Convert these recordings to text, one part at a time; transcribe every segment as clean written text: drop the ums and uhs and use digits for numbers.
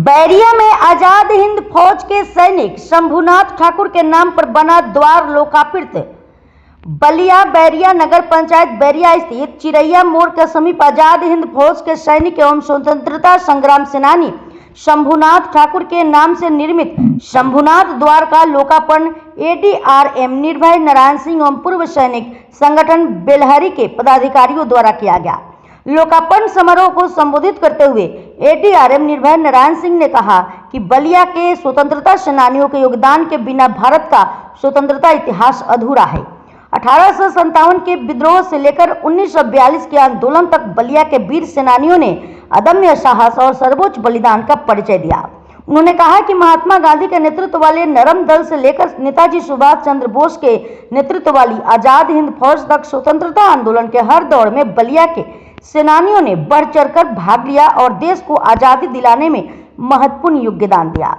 बैरिया में आजाद हिंद फौज के सैनिक शंभुनाथ ठाकुर के नाम पर बना द्वार लोकार्पित। बलिया बैरिया नगर पंचायत बैरिया स्थित चिरैया मोड़ के समीप आजाद हिंद फौज के सैनिक एवं स्वतंत्रता संग्राम सेनानी शंभुनाथ ठाकुर के नाम से निर्मित शंभुनाथ द्वार का लोकार्पण ADRM निर्भय नारायण सिंह एवं पूर्व सैनिक संगठन बेलहरी के पदाधिकारियों द्वारा किया गया। लोकार्पण समारोह को संबोधित करते हुए ADRM निर्भय नारायण सिंह ने कहा कि बलिया के स्वतंत्रता सेनानियों के योगदान के बिना भारत का स्वतंत्रता इतिहास अधूरा है। 1857 के विद्रोह से लेकर 1942 के आंदोलन तक बलिया के वीर सेनानियों ने अदम्य साहस और सर्वोच्च बलिदान का परिचय दिया। उन्होंने कहा कि महात्मा गांधी के नेतृत्व वाले नरम दल से लेकर नेताजी सुभाष चंद्र बोस के नेतृत्व वाली आजाद हिंद फौज तक स्वतंत्रता आंदोलन के हर दौर में बलिया के सेनानियों ने बढ़ चढ़कर भाग लिया और देश को आजादी दिलाने में महत्वपूर्ण योगदान दिया।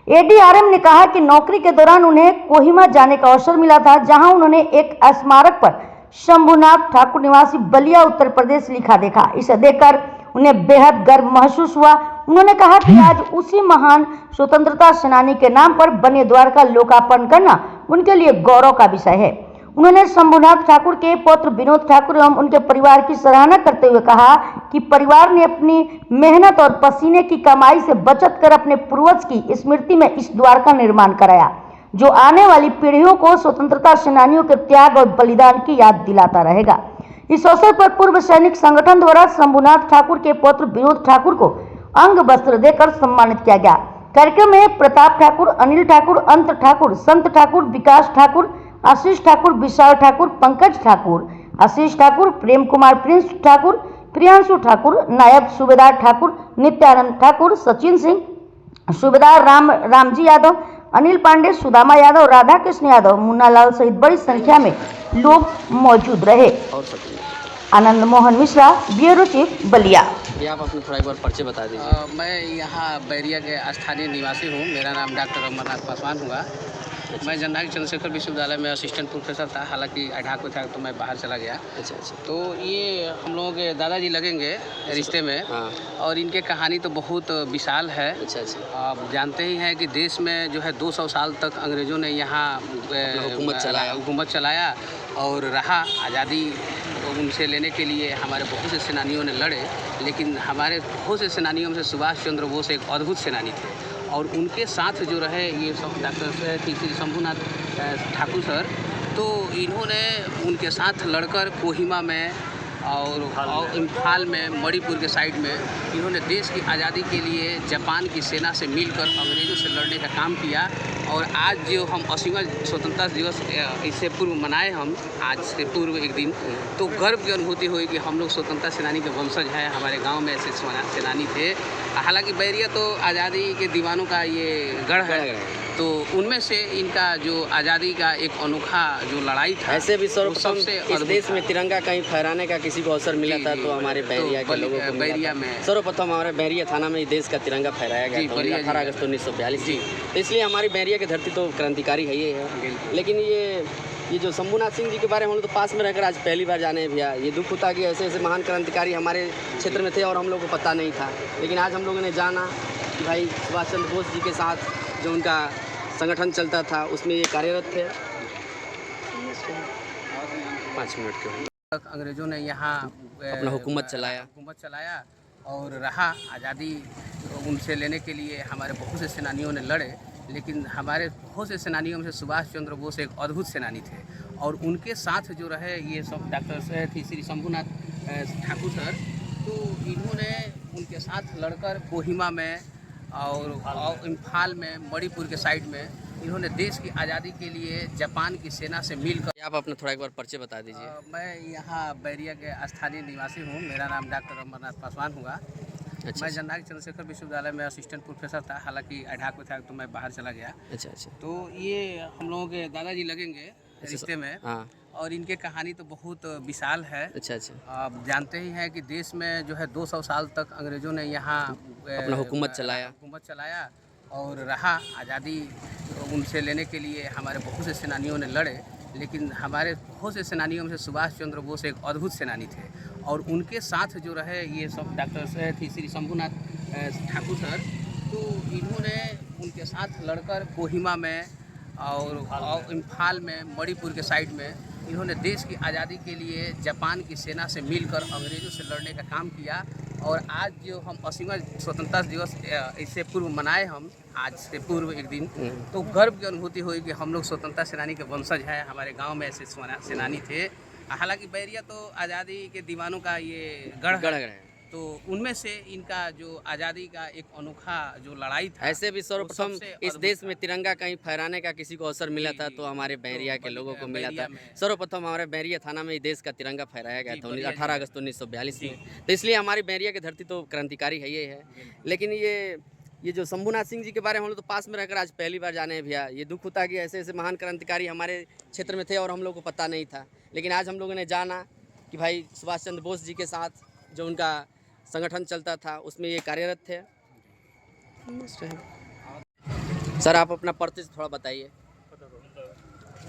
ADRM ने कहा कि नौकरी के दौरान उन्हें कोहिमा जाने का अवसर मिला था, जहां उन्होंने एक स्मारक पर शंभुनाथ ठाकुर निवासी बलिया उत्तर प्रदेश लिखा देखा। इसे देखकर उन्हें बेहद गर्व महसूस हुआ। उन्होंने कहा कि आज उसी महान स्वतंत्रता सेनानी के नाम पर बने द्वार का लोकार्पण करना उनके लिए गौरव का विषय है। उन्होंने शंभुनाथ ठाकुर के पौत्र विनोद ठाकुर एवं उनके परिवार की सराहना करते हुए कहा कि परिवार ने अपनी मेहनत और पसीने की कमाई से बचत कर अपने पूर्वज की स्मृति में इस द्वार का निर्माण कराया, जो आने वाली पीढ़ियों को स्वतंत्रता सेनानियों के त्याग और बलिदान की याद दिलाता रहेगा। इस अवसर पर पूर्व सैनिक संगठन द्वारा शंभुनाथ ठाकुर के पौत्र विनोद ठाकुर को अंग वस्त्र देकर सम्मानित किया गया। कार्यक्रम में प्रताप ठाकुर, अनिल ठाकुर, अंत ठाकुर, संत ठाकुर, विकास ठाकुर, आशीष ठाकुर, विशाल ठाकुर, पंकज ठाकुर, आशीष ठाकुर, प्रेम कुमार प्रिंस ठाकुर, प्रियांशु ठाकुर, नायब सूबेदार ठाकुर, नित्यानंद ठाकुर, सचिन सिंह, सूबेदार रामजी यादव, अनिल पांडे, सुदामा यादव, राधा कृष्ण यादव, मुन्ना लाल सहित बड़ी संख्या में लोग मौजूद रहे। Anand Mohan Mishra, bureau chief, Ballia. आप अपना थोड़ा एक बार परिचय बता दीजिए। मैं यहाँ बैरिया के स्थानीय निवासी हूँ। मेरा नाम डॉक्टर अमरनाथ पासवान हुआ। मैं जननायक चंद्रशेखर विश्वविद्यालय में असिस्टेंट प्रोफेसर था, हालांकि अढ़ाक था तो मैं बाहर चला गया। अच्छा। तो ये हम लोगों के दादाजी लगेंगे रिश्ते में। हाँ। और इनके कहानी तो बहुत विशाल है। अच्छा। आप जानते ही हैं कि देश में जो है 200 साल तक अंग्रेज़ों ने यहाँ हुकूमत चलाया और रहा। आज़ादी उनसे लेने के लिए हमारे बहुत से सेनानियों ने लड़े, लेकिन हमारे बहुत से सेनानियों में से सुभाष चंद्र बोस एक अद्भुत सेनानी थे। और उनके साथ जो रहे ये डॉक्टर श्री शंभुनाथ ठाकुर सर, तो इन्होंने उनके साथ लड़कर कोहिमा में और इम्फाल में, मणिपुर के साइड में इन्होंने देश की आज़ादी के लिए जापान की सेना से मिलकर अंग्रेज़ों से लड़ने का काम किया। और आज जो हम 80वां स्वतंत्रता दिवस इससे पूर्व मनाए, हम आज से पूर्व एक दिन, तो गर्व की अनुभूति हुई कि हम लोग स्वतंत्रता सेनानी के वंशज हैं। हमारे गांव में ऐसे सेनानी थे। हालांकि बैरिया तो आज़ादी के दीवानों का ये गढ़ है, तो उनमें से इनका जो आज़ादी का एक अनोखा जो लड़ाई था, ऐसे भी सर्वप्रथम इस देश में तिरंगा कहीं फहराने का किसी को अवसर मिला था तो हमारे बैरिया के लोगों को बैरिया में सर्वप्रथम हमारे बैरिया थाना में देश का तिरंगा फहराया गया था 18 अगस्त 1942। तो इसलिए हमारी बैरिया की धरती तो क्रांतिकारी है ही है। लेकिन ये जो शंभुनाथ सिंह जी के बारे में हम लोग तो पास में रहकर आज पहली बार जाने भैया, ये दुख होता कि ऐसे ऐसे महान क्रांतिकारी हमारे क्षेत्र में थे और हम लोग को पता नहीं था। लेकिन आज हम लोगों ने जाना कि भाई सुभाष चंद्र बोस जी के साथ जो उनका संगठन चलता था उसमें ये कार्यरत थे। 5 मिनट के अंग्रेज़ों ने यहाँ अपना हुकूमत चलाया और रहा। आज़ादी उनसे लेने के लिए हमारे बहुत से सेनानियों ने लड़े, लेकिन हमारे बहुत से सेनानियों में से सुभाष चंद्र बोस एक अद्भुत सेनानी थे। और उनके साथ जो रहे ये सब डॉक्टर श्री शंभुनाथ ठाकुर सर, तो इन्होंने उनके साथ लड़कर कोहिमा में और इम्फाल में, मणिपुर के साइड में इन्होंने देश की आज़ादी के लिए जापान की सेना से मिलकर। आप अपना थोड़ा एक बार परिचय बता दीजिए। मैं यहाँ बैरिया के स्थानीय निवासी हूँ। मेरा नाम डॉक्टर अमरनाथ पासवान हुआ। मैं जननायक चंद्रशेखर विश्वविद्यालय में असिस्टेंट प्रोफेसर था, हालांकि अढ़ाक था तो मैं बाहर चला गया। अच्छा। तो ये हम लोगों के दादाजी लगेंगे रिश्ते में। हाँ। और इनके कहानी तो बहुत विशाल है। अच्छा। आप जानते ही हैं कि देश में जो है 200 साल तक अंग्रेज़ों ने यहाँ अपना हुकूमत चलाया और रहा। आज़ादी उनसे लेने के लिए हमारे बहुत से सेनानियों ने लड़े, लेकिन हमारे बहुत से सेनानियों में से सुभाष चंद्र बोस एक अद्भुत सेनानी थे। और उनके साथ जो रहे ये सब डॉक्टर श्री शंभुनाथ ठाकुर सर, तो के साथ लड़कर कोहिमा में और इम्फाल में, मणिपुर के साइड में इन्होंने देश की आज़ादी के लिए जापान की सेना से मिलकर अंग्रेज़ों से लड़ने का काम किया। और आज जो हम 80वां स्वतंत्रता दिवस इससे पूर्व मनाए, हम आज से पूर्व एक दिन, तो गर्व की अनुभूति हुई कि हम लोग स्वतंत्रता सेनानी के वंशज हैं। हमारे गांव में ऐसे सेनानी थे। हालांकि बैरिया तो आज़ादी के दीवानों का ये गढ़ है, तो उनमें से इनका जो आज़ादी का एक अनोखा जो लड़ाई था, ऐसे भी सर्वप्रथम इस देश में तिरंगा कहीं फहराने का किसी को अवसर मिला था तो हमारे बैरिया के लोगों को मिला था। सर्वप्रथम हमारे बैरिया थाना में देश का तिरंगा फहराया गया था 18 अगस्त 1942 में। तो इसलिए हमारी बैरिया की धरती तो क्रांतिकारी है ही है। लेकिन ये जो शंभूनाथ सिंह जी के बारे में हम लोग तो पास में रहकर आज पहली बार जाने हैं भैया। ये दुख होता है कि ऐसे ऐसे महान क्रांतिकारी हमारे क्षेत्र में थे और हम लोग को पता नहीं था। लेकिन आज हम लोगों ने जाना कि भाई सुभाष चंद्र बोस जी के साथ जो उनका संगठन चलता था उसमें ये कार्यरत थे। सर आप अपना परिचय थोड़ा बताइए।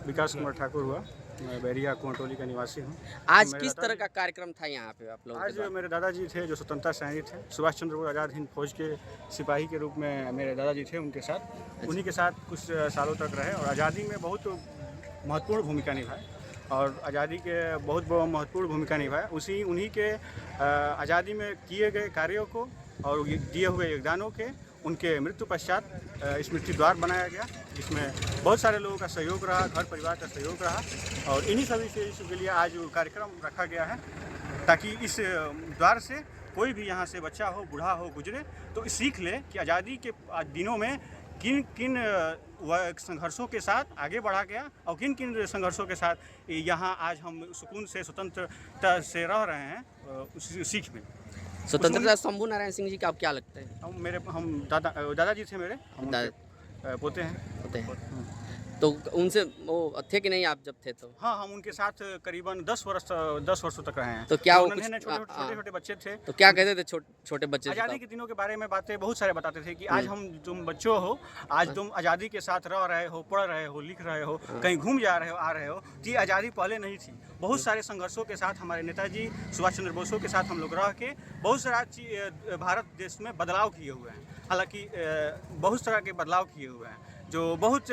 विकास कुमार ठाकुर हुआ, मैं बैरिया कोंटोली का निवासी हूँ। आज किस तरह का कार्यक्रम था यहाँ पे आप लोग? आज मेरे दादाजी थे जो स्वतंत्रता सेनानी थे, सुभाष चंद्र बोस आज़ाद हिंद फौज के सिपाही के रूप में मेरे दादाजी थे। उनके साथ उन्हीं के साथ कुछ सालों तक रहे और आज़ादी में बहुत महत्वपूर्ण भूमिका निभाई और आज़ादी के बहुत महत्वपूर्ण भूमिका निभाई। उन्हीं के आज़ादी में किए गए कार्यों को और दिए हुए योगदानों के उनके मृत्यु पश्चात स्मृति द्वार बनाया गया, जिसमें बहुत सारे लोगों का सहयोग रहा, घर परिवार का सहयोग रहा और इन्हीं सभी से के लिए आज कार्यक्रम रखा गया है ताकि इस द्वार से कोई भी यहाँ से बच्चा हो, बूढ़ा हो, गुजरे तो सीख ले कि आज़ादी के दिनों में किन किन संघर्षों के साथ आगे बढ़ा गया और किन किन संघर्षों के साथ यहाँ आज हम सुकून से स्वतंत्रता से रह रहे हैं, सीख मिली। स्वतंत्रता शंभू नारायण सिंह जी का आप क्या लगता है? हम दादाजी थे मेरे, हम पोते हैं। तो उनसे वो थे कि नहीं आप जब थे तो? हाँ, हम उनके साथ करीबन 10 वर्षों तक रहे हैं। तो क्या वो छोटे बच्चे थे तो क्या कहते थे छोटे बच्चे? आज़ादी के दिनों के बारे में बातें बहुत सारे बताते थे कि आज तुम बच्चों हो, आज तुम आज़ादी के साथ रह रहे हो, पढ़ रहे हो, लिख रहे हो, कहीं घूम जा रहे हो, आ रहे हो, कि आज़ादी पहले नहीं थी। बहुत सारे संघर्षों के साथ हमारे नेताजी सुभाष चंद्र बोस के साथ हम लोग रह के बहुत सारा भारत देश में बदलाव किए हुए हैं। हालांकि बहुत तरह के बदलाव किए हुए हैं जो बहुत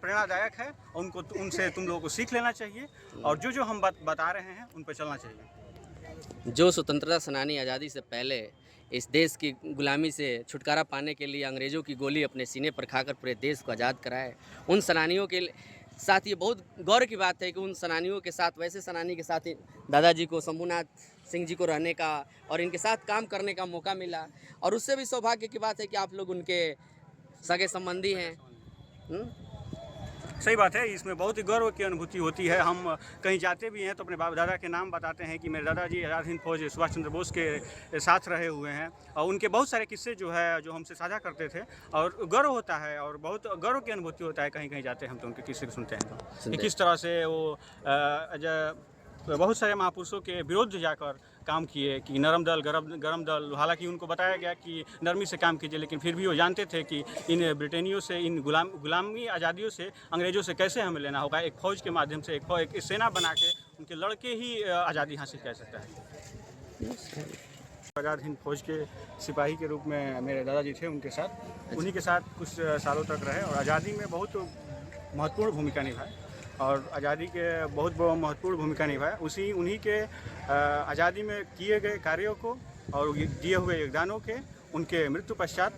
प्रेरणादायक है। उनसे तुम लोगों को सीख लेना चाहिए और जो हम बता रहे हैं उन पर चलना चाहिए। जो स्वतंत्रता सेनानी आज़ादी से पहले इस देश की गुलामी से छुटकारा पाने के लिए अंग्रेज़ों की गोली अपने सीने पर खाकर पूरे देश को आज़ाद कराए, उन सेनानियों के साथ ये बहुत गौरव की बात है कि उन सेनानियों के साथ, वैसे सेनानी के साथ दादाजी को, शंभूनाथ सिंह जी को रहने का और इनके साथ काम करने का मौका मिला। और उससे भी सौभाग्य की बात है कि आप लोग उनके सगे संबंधी हैं। सही बात है, इसमें बहुत ही गर्व की अनुभूति होती है। हम कहीं जाते भी हैं तो अपने बाप दादा के नाम बताते हैं कि मेरे दादाजी आज़ाद हिंद फौज सुभाष चंद्र बोस के साथ रहे हुए हैं और उनके बहुत सारे किस्से जो हमसे साझा करते थे और गर्व होता है और बहुत गर्व की अनुभूति होता है। कहीं कहीं जाते हैं हम तो उनके किस्से सुनते हैं तो किस तरह से वो बहुत सारे महापुरुषों के विरुद्ध जाकर काम किए कि नरम दल गरम दल। हालांकि उनको बताया गया कि नरमी से काम कीजिए, लेकिन फिर भी वो जानते थे कि इन ब्रिटेनियों से, इन गुलामी आज़ादियों से, अंग्रेज़ों से कैसे हमें लेना होगा। एक फ़ौज के माध्यम से एक सेना बना के उनके लड़के ही आज़ादी हासिल कर सकता है। आज़ाद हिंद फौज के सिपाही के रूप में मेरे दादाजी थे। उनके साथ उन्हीं के साथ कुछ सालों तक रहे और आज़ादी में बहुत महत्वपूर्ण भूमिका निभाई और आज़ादी के बहुत महत्वपूर्ण भूमिका निभाई। उन्हीं के आज़ादी में किए गए कार्यों को और दिए हुए योगदानों के उनके मृत्यु पश्चात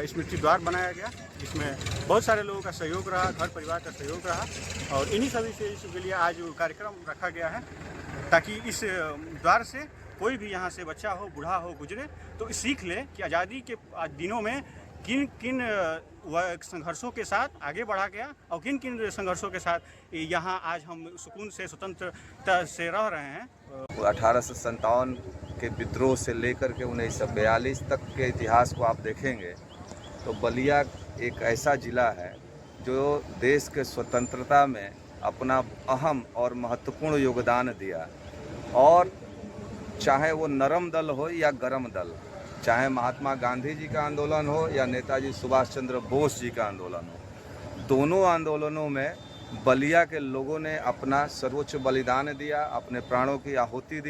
स्मृति द्वार बनाया गया, जिसमें बहुत सारे लोगों का सहयोग रहा, घर परिवार का सहयोग रहा और इन्हीं सभी से के लिए आज कार्यक्रम रखा गया है ताकि इस द्वार से कोई भी यहाँ से बच्चा हो, बूढ़ा हो, गुजरे तो सीख ले कि आज़ादी के दिनों में किन किन संघर्षों के साथ आगे बढ़ा गया और किन किन संघर्षों के साथ यहाँ आज हम सुकून से स्वतंत्रता से रह रहे हैं। 1857 के विद्रोह से लेकर के 1942 तक के इतिहास को आप देखेंगे तो बलिया एक ऐसा ज़िला है जो देश के स्वतंत्रता में अपना अहम और महत्वपूर्ण योगदान दिया। और चाहे वो नरम दल हो या गरम दल, चाहे महात्मा गांधी जी का आंदोलन हो या नेताजी सुभाष चंद्र बोस जी का आंदोलन हो, दोनों आंदोलनों में बलिया के लोगों ने अपना सर्वोच्च बलिदान दिया, अपने प्राणों की आहुति दी।